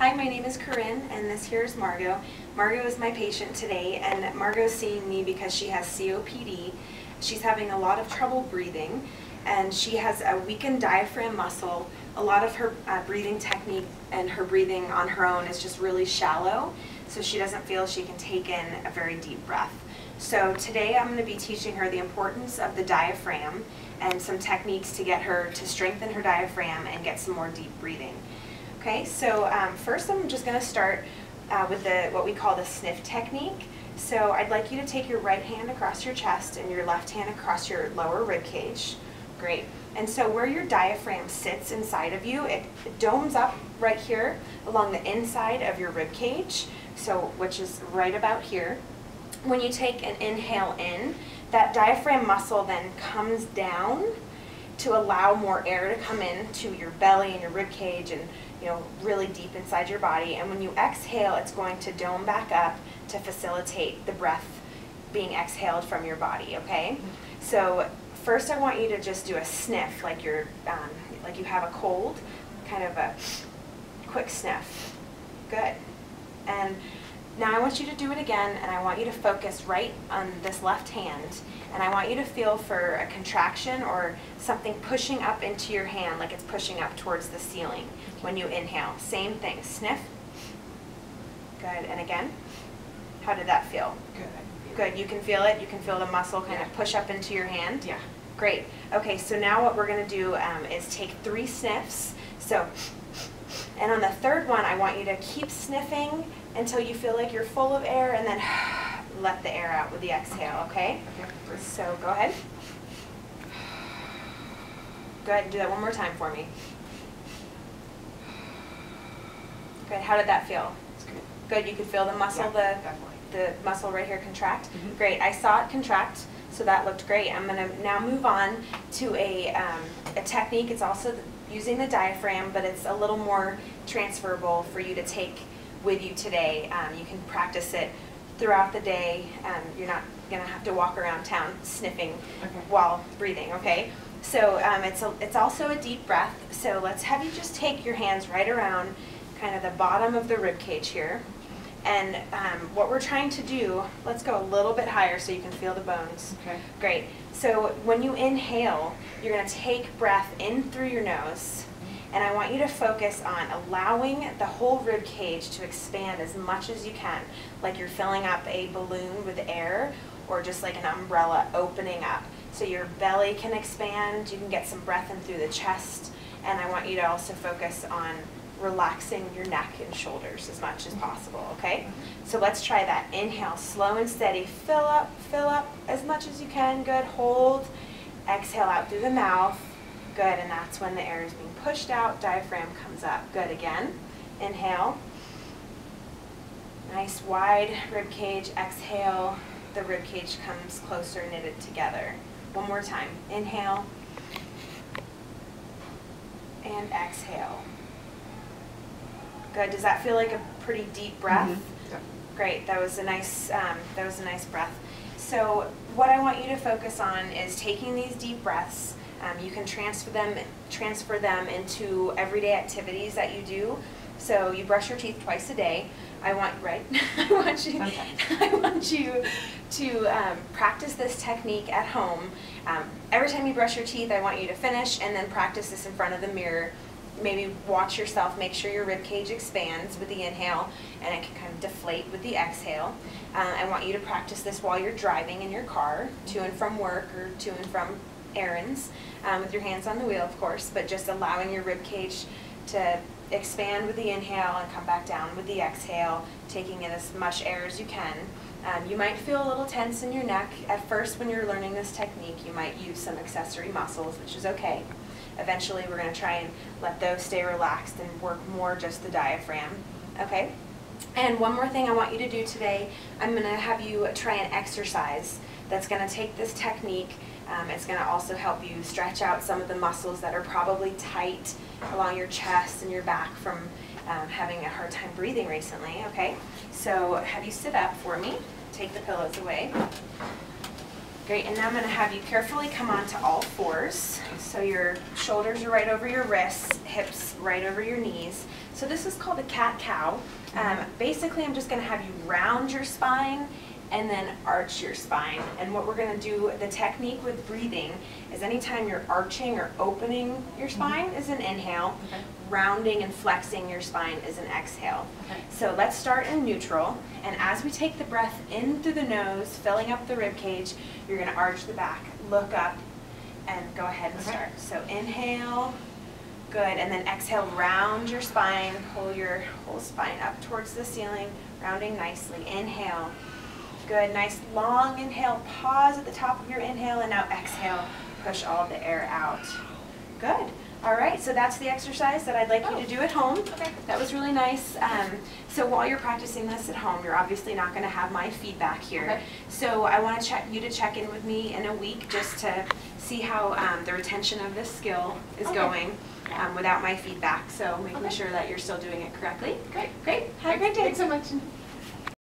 Hi, my name is Corinne, and this here is Margot. Margot is my patient today, and Margot's seeing me because she has COPD. She's having a lot of trouble breathing, and she has a weakened diaphragm muscle. A lot of her breathing technique and her breathing on her own is just really shallow, so she doesn't feel she can take in a very deep breath. So today I'm going to be teaching her the importance of the diaphragm and some techniques to get her to strengthen her diaphragm and get some more deep breathing. Okay, so first I'm just going to start with what we call the sniff technique. So I'd like you to take your right hand across your chest and your left hand across your lower rib cage. Great. And so where your diaphragm sits inside of you, it domes up right here along the inside of your rib cage, so which is right about here. When you take an inhale in, that diaphragm muscle then comes down to allow more air to come in to your belly and your rib cage and really deep inside your body. And when you exhale, it's going to dome back up to facilitate the breath being exhaled from your body, okay? So first I want you to just do a sniff like you're like you have a cold, kind of a quick sniff. Good. And now I want you to do it again, and I want you to focus right on this left hand, and I want you to feel for a contraction or something pushing up into your hand, like it's pushing up towards the ceiling when you inhale. Same thing, sniff. Good, and again. How did that feel? Good. Good, you can feel it? You can feel the muscle kind of push up into your hand? Yeah. Great. Okay, so now what we're going to do is take 3 sniffs. So, and on the third one, I want you to keep sniffing until you feel like you're full of air, and then let the air out with the exhale, okay? Okay. So go ahead. Go ahead and do that one more time for me. Good. How did that feel? It's good. Good. You could feel the muscle, Yeah, the muscle right here contract. Mm-hmm. Great. I saw it contract, so that looked great. I'm going to now move on to a technique. It's also using the diaphragm, but it's a little more transferable for you to take with you today. You can practice it throughout the day. You're not going to have to walk around town sniffing while breathing, okay? So it's also a deep breath. So let's have you just take your hands right around kind of the bottom of the rib cage here. And what we're trying to do, let's go a little bit higher so you can feel the bones. Okay. Great. So when you inhale, you're going to take breath in through your nose. And I want you to focus on allowing the whole rib cage to expand as much as you can, like you're filling up a balloon with air or just like an umbrella opening up. So your belly can expand, you can get some breath in through the chest, and I want you to also focus on relaxing your neck and shoulders as much as possible, okay? So let's try that. Inhale, slow and steady. Fill up as much as you can. Good. Hold. Exhale out through the mouth. Good, and that's when the air is being pushed out, diaphragm comes up. Good, again. Inhale. Nice wide rib cage. Exhale. The rib cage comes closer, knitted together. One more time. Inhale. And exhale. Good. Does that feel like a pretty deep breath? Mm-hmm. Yeah. Great. That was a nice breath. So what I want you to focus on is taking these deep breaths. You can transfer them into everyday activities that you do. So you brush your teeth twice a day. I want you to practice this technique at home. Every time you brush your teeth, I want you to finish and then practice this in front of the mirror. Maybe watch yourself, make sure your rib cage expands with the inhale and it can kind of deflate with the exhale. I want you to practice this while you're driving in your car, to and from work or to and from errands, with your hands on the wheel, of course, but just allowing your rib cage to expand with the inhale and come back down with the exhale, taking in as much air as you can. You might feel a little tense in your neck. At first, when you're learning this technique, you might use some accessory muscles, which is okay. Eventually, we're going to try and let those stay relaxed and work more just the diaphragm, okay? And one more thing I want you to do today, I'm going to have you try an exercise that's going to take this technique. It's going to also help you stretch out some of the muscles that are probably tight along your chest and your back from having a hard time breathing recently, okay? So have you sit up for me. Take the pillows away. Great, and now I'm going to have you carefully come onto all fours. So your shoulders are right over your wrists, hips right over your knees. So this is called a cat-cow. Basically, I'm just going to have you round your spine and then arch your spine. And what we're going to do, the technique with breathing, is anytime you're arching or opening your spine is an inhale. Okay. Rounding and flexing your spine is an exhale. Okay. So let's start in neutral, and as we take the breath in through the nose, filling up the rib cage, you're going to arch the back, look up, and go ahead and start. So inhale, good, and then exhale, round your spine, pull your whole spine up towards the ceiling, rounding nicely. Inhale, good, nice long inhale, pause at the top of your inhale, and now exhale, push all the air out. Good. All right, so that's the exercise that I'd like you to do at home. Okay. That was really nice. So while you're practicing this at home, you're obviously not going to have my feedback here. Okay. So I want you to check in with me in a week just to see how the retention of this skill is going without my feedback. So making sure that you're still doing it correctly. Great. Great. Have a great day. Thanks so much.